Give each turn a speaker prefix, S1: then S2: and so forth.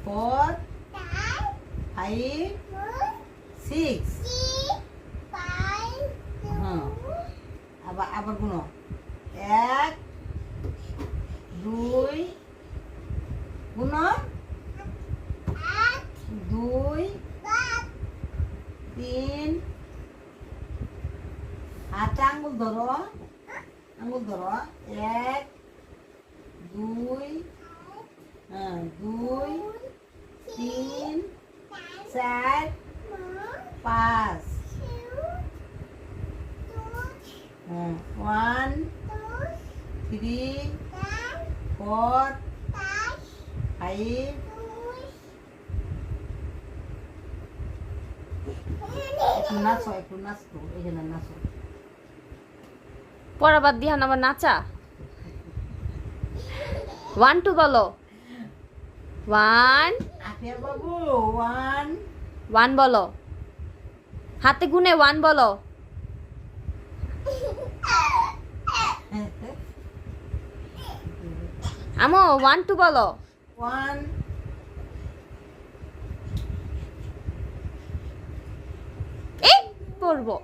S1: 4 5 6 হ্যাঁ আবার আবার গুনো 1 2 গুনো 2 3 হাতে আঙ্গুল ধরো 1 2 হ্যাঁ 2 3 4 5 1 3 4 5 একটু নাচো এখানে নাচো
S2: পড়া বাদ দিয়ে আবার নাচা 1 2 বলো 1
S1: আফিয়া বাবু 1
S2: 1 বলো হাতে গুনে 1 বলো আমো 1 2 বলো
S1: 1
S2: এই পড়বো